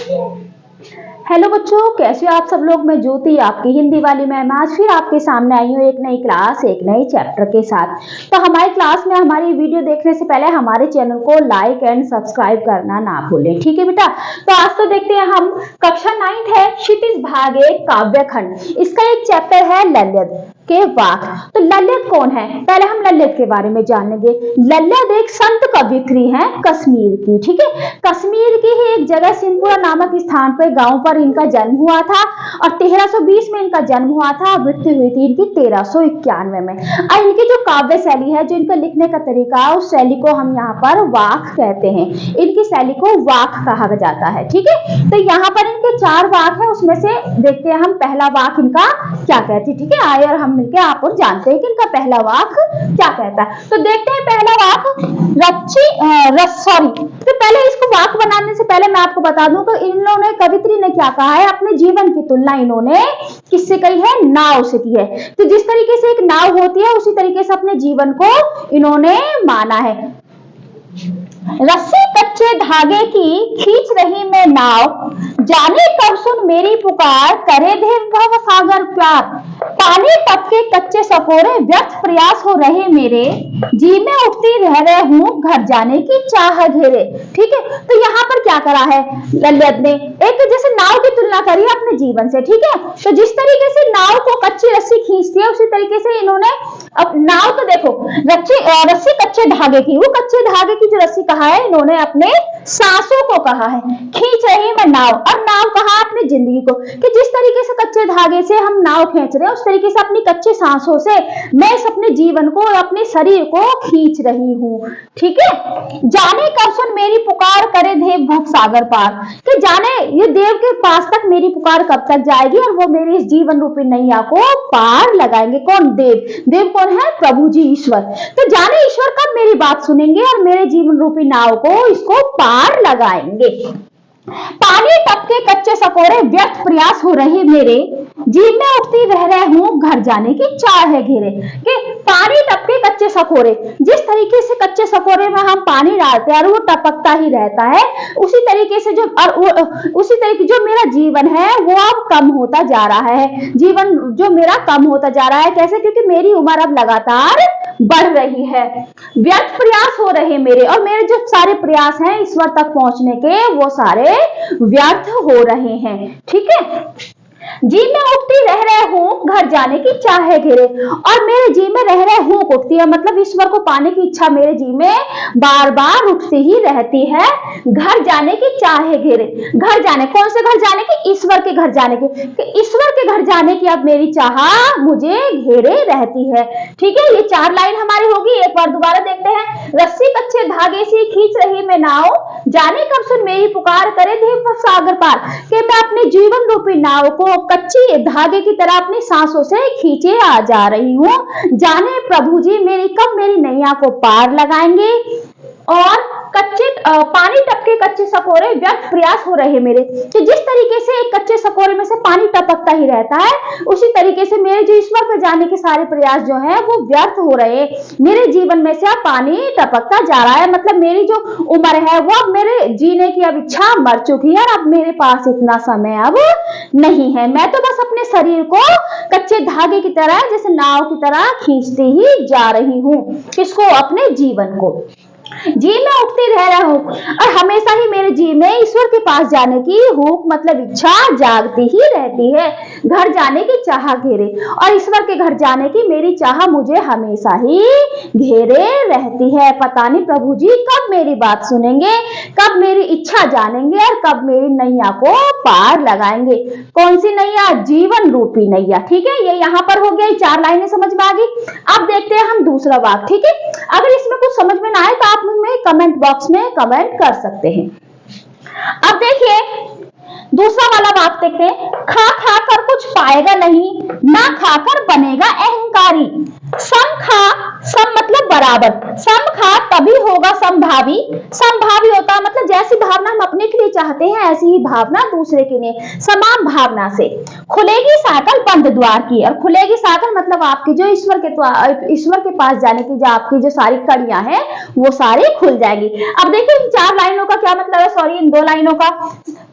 Hello बच्चों, कैसे हो आप सब लोग। मैं ज्योति, आपकी हिंदी वाली मैम, आज फिर आपके सामने आई हूँ एक नई क्लास, एक नई चैप्टर के साथ। तो हमारी क्लास में हमारी वीडियो देखने से पहले हमारे चैनल को लाइक एंड सब्सक्राइब करना ना भूलें, ठीक है बेटा। तो आज तो देखते हैं हम कक्षा 9 है, क्षितिज भाग 1 काव्यखंड। इसका एक चैप्टर है ललित के वाक। तो ललित कौन है, पहले हम ललित के बारे में जानेंगे। ललित एक संत कवयित्री है कश्मीर की, ठीक है। कश्मीर की ही एक जगह सिंहपुरा नामक स्थान पर गांव पर इनका जन्म हुआ था और 1320 में इनका जन्म हुआ था। मृत्यु हुई थी इनकी 1391 में। और इनकी जो काव्य शैली है, जो इनका लिखने का तरीका है, उस शैली को हम यहाँ पर वाक कहते हैं। इनकी शैली को वाक कहा जाता है, ठीक है। तो यहाँ पर इनके 4 वाक है, उसमें से देखते हैं हम पहला वाक इनका क्या कहती है, ठीक है। आए और हम मिलकर आप जानते हैं कि इनका पहला वाक क्या कहता है। तो देखते हैं पहला वाक तो पहले इसको वाक बनाने से पहले मैं आपको बता दूं कि इन्होंने कवित्री ने क्या कहा है, अपने जीवन की तुलना इन्होंने किससे कही है, नाव से की है। तो जिस तरीके से एक नाव होती है, उसी तरीके से अपने जीवन को इन्होंने माना है। रस्सी कच्चे धागे की खींच रही मैं नाव, जाने कब सुन मेरी पुकार, करे देव भव सागर प्यार। पानी टपके कच्चे सकोरे, व्यर्थ प्रयास हो रहे मेरे, जी में उठती रह रहे हूँ घर जाने की चाह घेरे, ठीक है। तो यहाँ पर क्या करा है ललित ने, एक जैसे नाव की तुलना करी है अपने जीवन से, ठीक है। तो जिस तरीके से नाव को कच्ची रस्सी खींचती है, उसी तरीके से इन्होंने अब नाव तो देखो रस्सी कच्चे धागे की, वो कच्चे धागे की जो रस्सी कहा है, इन्होंने अपने सांसों को कहा है। खींच रही मैं नाव, और नाव कहा अपनी जिंदगी को, कि जिस तरीके से कच्चे धागे से हम नाव खींच रहे हैं, उस तरीके से अपनी कच्चे सांसों से मैं इस अपने जीवन को और अपने शरीर को खींच रही हूँ, ठीक है। जाने कब सुन मेरी पुकार, करे देव भव सागर पार, कि जाने ये देव के पास तक मेरी पुकार कब तक जाएगी और वो मेरी इस जीवन रूपी नैया को पार लगाएंगे। कौन, देव। देव कौन है, प्रभु जी, ईश्वर। तो जाने ईश्वर कब मेरी बात सुनेंगे और मेरे जीवन रूपी नाव को इसको पार लगाएंगे। पानी टपके कच्चे सकोरे, व्यर्थ प्रयास हो रहे मेरे, जीव में उठती रह रहे हूँ घर जाने की चाह है घेरे। कि पानी टपके कच्चे सकोरे, जिस तरीके से कच्चे सकोरे में हम पानी डालते हैं और वो टपकता ही रहता है, उसी तरीके से उसी तरीके जो मेरा जीवन है वो अब कम होता जा रहा है। जीवन जो मेरा कम होता जा रहा है, कैसे, क्योंकि मेरी उम्र अब लगातार बढ़ रही है। व्यर्थ प्रयास हो रहे मेरे, और मेरे जो सारे प्रयास हैं ईश्वर तक पहुंचने के, वो सारे व्यर्थ हो रहे हैं, ठीक है। जी में उठती रह रहे हूँ घर जाने की चाह है घेरे, और मेरे जी में रह रहे हूँ उठती है, मतलब ईश्वर को पाने की इच्छा मेरे जी में बार बार उठती ही रहती है। घर जाने की चाह है घेरे, घर जाने, कौन से घर जाने की, ईश्वर के घर जाने की, ईश्वर के घर जाने की अब मेरी चाह मुझे घेरे रहती है, ठीक है। ये 4 लाइन हमारी होगी, एक बार दोबारा देखते हैं। रस्सी कच्चे धागे से खींच रही मैं नाव, जाने कब सुन मेरी पुकार, करे देव सागर पार, कि मैं अपने जीवन रूपी नाव को कच्ची धागे की तरह अपनी सांसों से खींचे आ जा रही हूँ। जाने प्रभु जी कब मेरी नैया को पार लगाएंगे। और पानी टपके कच्चे सकोरे, व्यर्थ प्रयास हो रहे मेरे, कि जिस तरीके से एक कच्चे सकोरे में से पानी टपकता ही रहता है, उसी तरीके से मेरे जो ईश्वर पर जाने के सारे प्रयास जो हैं वो व्यर्थ हो रहे। मेरे जीवन में से अब पानी टपकता जा रहा है, मतलब मेरी जो उम्र है वो अब मेरे जीने की अब इच्छा मर चुकी है, और अब मेरे पास इतना समय अब नहीं है। मैं तो बस अपने शरीर को कच्चे धागे की तरह, जैसे नाव की तरह खींचती ही जा रही हूँ, किसको, अपने जीवन को। जी में उठती रह रहा हूँ, और हमेशा ही मेरे जी में ईश्वर के पास जाने की हुक, मतलब इच्छा जागती ही रहती है। घर जाने की चाह घेरे, और ईश्वर के घर जाने की मेरी चाह मुझे हमेशा ही घेरे रहती है। पता नहीं प्रभु जी कब मेरी बात सुनेंगे, कब मेरी इच्छा जानेंगे, और कब मेरी नैया को पार लगाएंगे। कौन सी नैया, जीवन रूपी नैया, ठीक है। ये यहाँ पर हो गया, 4 लाइनें समझ में आ गई। अब देखते हैं हम दूसरा वाक्य, ठीक है। अगर इसमें कुछ समझ में ना आए तो आप में कमेंट बॉक्स में कमेंट कर सकते हैं। अब देखिए दूसरा वाला वाक्य देखते हैं। खा खा कर कुछ पाएगा नहीं, ना खाकर बनेगा अहंकारी, समखा, सम मतलब बराबर, समखा तभी होगा समभावी। समभावी होता है मतलब जैसी भावना हम अपने के लिए चाहते हैं ऐसी ही भावना दूसरे के लिए, समान भावना से। खुलेगी साकल बंद द्वार की, और खुलेगी साकल मतलब आपकी जो ईश्वर के पास जाने की जो आपकी जो सारी कड़ियां हैं वो सारी खुल जाएगी। अब देखिए इन 4 लाइनों का क्या मतलब है, सॉरी इन 2 लाइनों का।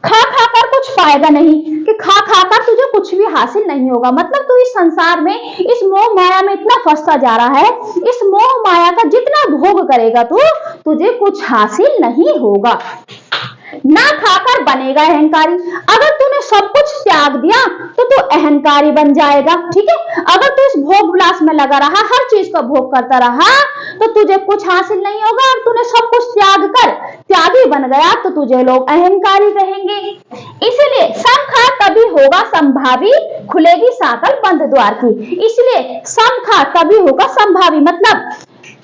खा खा कर कुछ पाएगा नहीं, कि खा खा कर तुझे कुछ भी हासिल नहीं होगा, मतलब तू इस संसार में इस मोह माया में इतना फंसता जा रहा है, इस मोह माया का जितना भोग करेगा तू, तुझे कुछ हासिल नहीं होगा। ना खाकर बनेगा अहंकारी, अगर तूने सब कुछ त्याग दिया तो तू अहंकारी बन जाएगा, ठीक है। अगर तू इस भोग विलास में लगा रहा, हर चीज का भोग करता रहा तो तुझे कुछ हासिल नहीं होगा, और तूने सब कुछ त्याग कर त्यागी बन गया तो तुझे लोग अहंकारी कहेंगे। इसलिए सम खा तभी होगा संभावी, खुलेगी साकल बंद द्वार की। इसलिए सम खा तभी होगा संभावी, मतलब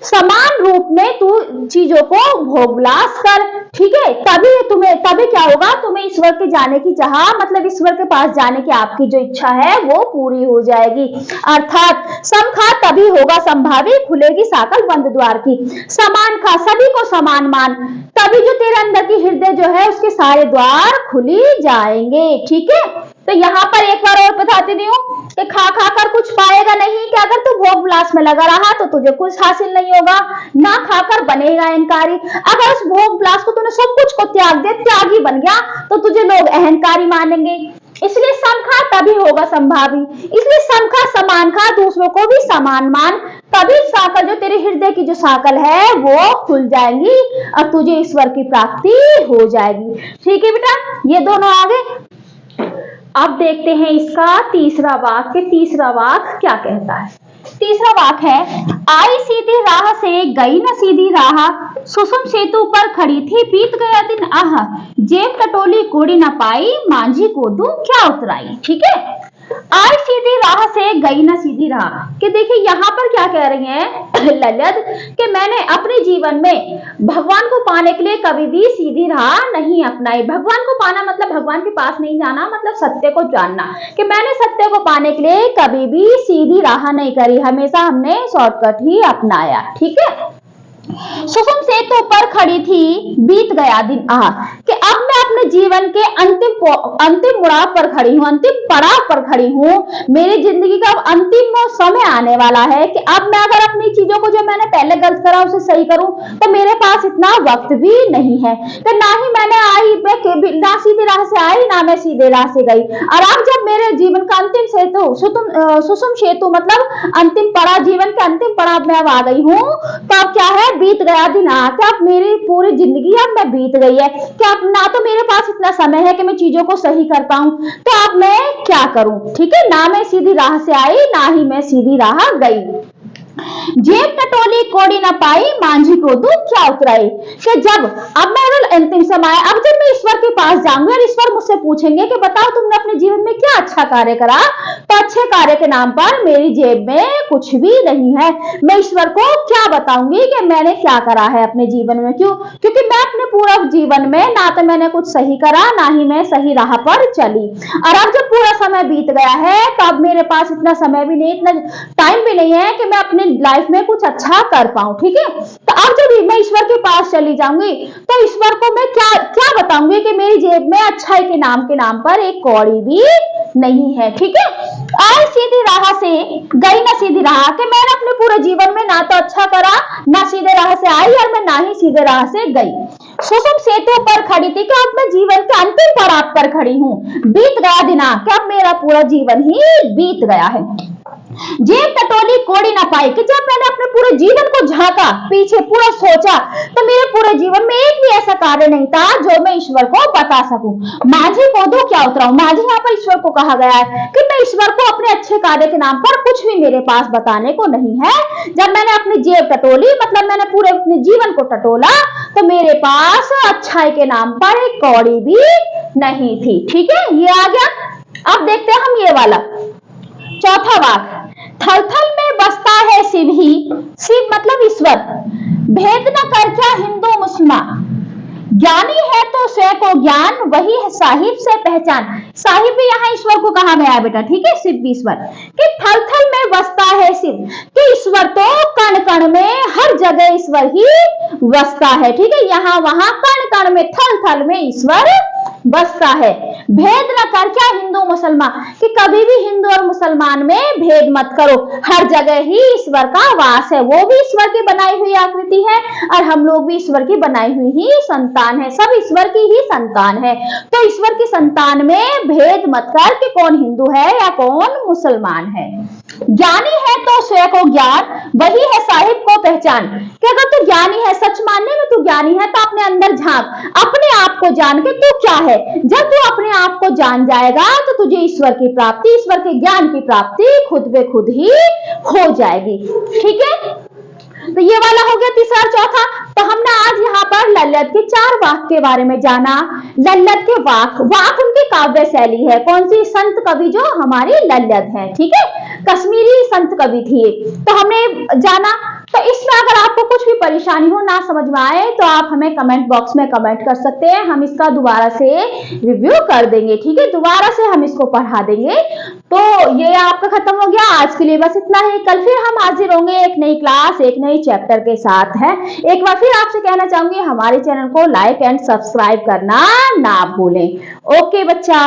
समान रूप में तू चीजों को भोग विलास कर, ठीक है, तभी क्या होगा, तुम्हें ईश्वर के जाने की चाह, मतलब ईश्वर के पास जाने की आपकी जो इच्छा है वो पूरी हो जाएगी। अर्थात सम खा तभी होगा संभावी, खुलेगी साकल बंद द्वार की। समान खा, सभी को समान मान, तभी जो तेरे अंदर की हृदय जो है उसके सारे द्वार खुली जाएंगे, ठीक है। तो यहाँ पर एक बार और बताती नहीं हूँ कि खा खा कर कुछ पाएगा नहीं, कि अगर तू भोग विलास में लगा रहा तो तुझे कुछ हासिल नहीं होगा। ना खाकर बनेगा अहंकारी, अगर उस भोग विलास को तूने सब कुछ को त्याग दे, त्यागी बन गया तो तुझे लोग अहंकारी मानेंगे। इसलिए समखा तभी होगा संभावी, इसलिए समखा समान खा, दूसरों को भी समान मान, तभी साकल जो तेरे हृदय की जो साकल है वो खुल जाएगी और तुझे ईश्वर की प्राप्ति हो जाएगी, ठीक है बेटा। ये दोनों आगे। अब देखते हैं इसका तीसरा वाक्य। तीसरा वाक्य क्या कहता है? तीसरा वाक्य है, आई सीधी राह से गई न सीधी राह, सुषुम सेतु पर खड़ी थी बीत गया दिन आह, जेब टटोली कोड़ी न पाई, मांझी को दूं क्या उतराई, ठीक है। आई सीधी राह से गई ना सीधी राह, कि देखिए यहाँ पर क्या कह रही हैं ललित, कि मैंने अपने जीवन में भगवान को पाने के लिए कभी भी सीधी राह नहीं अपनाई। भगवान को पाना मतलब भगवान के पास नहीं जाना, मतलब सत्य को जानना, कि मैंने सत्य को पाने के लिए कभी भी सीधी राह नहीं करी, हमेशा हमने शॉर्टकट ही अपनाया, ठीक है। सुषुम सेतु पर खड़ी थी बीत गया दिन आह, कि अब मैं अपने जीवन के अंतिम मुड़ाव पर खड़ी हूँ, अंतिम पड़ाव पर खड़ी हूँ। मेरी जिंदगी का अंतिम समय आने वाला है कि अब मैं अगर अपनी चीजों को जो मैंने पहले गलत करा उसे सही करूं तो मेरे पास इतना वक्त भी नहीं है, तो ना ही मैंने ना सीधी राह से आई ना मैं सीधे राह से गई। और अब जब मेरे जीवन का अंतिम सेतु सुषुम सेतु मतलब अंतिम पड़ाव, जीवन के अंतिम पड़ाव में अब आ गई हूँ, तो अब क्या है, बीत गया दिन आके अब मेरी पूरी जिंदगी अब मैं बीत गई है, कि अब ना तो मेरे पास इतना समय है कि मैं चीजों को सही कर पाऊं, तो अब मैं क्या करूं, ठीक है। ना मैं सीधी राह से आई ना ही मैं सीधी राह गई, जेब टटोली कोड़ी न पाई, मांझी को दूं क्या उतराई, कि जब अब मेरा अंतिम समय, अब जब मैं ईश्वर के पास जाऊंगी और ईश्वर मुझसे पूछेंगे कि बताओ तुमने अपने जीवन में क्या अच्छा कार्य करा, तो अच्छे कार्य के नाम पर मेरी जेब में कुछ भी नहीं है। मैं ईश्वर को क्या बताऊंगी कि मैंने क्या करा है अपने जीवन में, क्यों, क्योंकि मैं अपने पूरा जीवन में ना तो मैंने कुछ सही करा ना ही मैं सही राह पर चली। और अब जब पूरा समय बीत गया है तो अब मेरे पास इतना समय भी नहीं, इतना टाइम भी नहीं है कि मैं अपने लाइफ में कुछ अच्छा कर पाऊं, ठीक है। तो अब जब मैं ईश्वर के पास चली जाऊंगी तो ईश्वर को मैं क्या क्या बताऊंगी कि मेरी जेब में अच्छाई के नाम पर एक कौड़ी भी नहीं है, ठीक है। आई सीधी राह से गई ना सीधी राह, कि मैंने अपने पूरे जीवन में ना तो अच्छा करा ना सीधे राह से आई और मैं ना ही सीधे राह से गई। सुषुम सेतु पर खड़ी थी, कि अब मैं जीवन के अंतिम पड़ाव पर खड़ी हूँ, बीत गया दिन कि अब मेरा पूरा जीवन ही बीत गया है। जेब टटोली कोड़ी ना पाई, कि जब मैंने अपने पूरे जीवन को झांका, पीछे पूरा सोचा, तो मेरे पूरे जीवन में एक भी ऐसा कार्य नहीं था जो मैं ईश्वर को बता सकूं। मांझी को दो क्या उतराऊं, मांझी यहाँ पर ईश्वर को कहा गया है कि मैं ईश्वर को अपने अच्छे कार्य के नाम पर कुछ भी मेरे पास बताने को नहीं है। जब मैंने अपनी जेब टटोली मतलब मैंने पूरे अपने जीवन को टटोला तो मेरे पास अच्छाई के नाम पर एक कौड़ी भी नहीं थी, ठीक है। ये आ गया। अब देखते हैं हम ये वाला चौथा वाक्य, थल थल में बसता है शिव मतलब ईश्वर, भेद न कर क्या हिंदू मुसलमान, ज्ञानी है तो स्वयं को ज्ञान, वही है साहिब से पहचान। साहिब भी यहाँ ईश्वर को कहा गया है बेटा, ठीक है, शिव भी ईश्वर। कि थल थल में बसता है शिव, कि ईश्वर तो कण कण में, हर जगह ईश्वर ही बसता है, ठीक है, यहाँ वहां कण कण में, थल थल में ईश्वर बसता है। भेद न कर, क्या हिंदू मुसलमान, कि कभी भी हिंदू और मुसलमान में भेद मत करो, हर जगह ही ईश्वर का वास है। वो भी ईश्वर की बनाई हुई आकृति है और हम लोग भी ईश्वर की बनाई हुई ही संतान है, सब ईश्वर की ही संतान है। तो ईश्वर की संतान में भेद मत कर कि कौन हिंदू है या कौन मुसलमान है। ज्ञानी है तो स्वयं को ज्ञान, वही है साहिब को पहचान। कि अगर तू ज्ञानी है, सच मानने में तू ज्ञानी है, तो अपने अंदर झांक, अपने आप को जान के तू क्या है। जब तू अपने आप को जान जाएगा तो तुझे ईश्वर की प्राप्ति, ईश्वर के ज्ञान की प्राप्ति खुद बे खुद ही हो जाएगी, ठीक है। तो ये वाला हो गया तीसरा और चौथा। तो हमने आज यहाँ पर लल्लत के 4 वाक के बारे में जाना। लल्लत के वाक, वाक उनकी काव्य शैली है, कौन सी, संत कवि जो हमारी लल्लत है, ठीक है, कश्मीरी संत कवि थी। तो हमने जाना। तो इसमें अगर आपको कुछ भी परेशानी हो, ना समझ में आए, तो आप हमें कमेंट बॉक्स में कमेंट कर सकते हैं, हम इसका दोबारा से रिव्यू कर देंगे, ठीक है, दोबारा से हम इसको पढ़ा देंगे। तो ये आपका खत्म हो गया आज के लिए, बस इतना ही। कल फिर हम हाजिर होंगे एक नई क्लास, एक नई चैप्टर के साथ है। एक बार फिर आपसे कहना चाहूंगी, हमारे चैनल को लाइक एंड सब्सक्राइब करना ना भूलें। ओके बच्चा।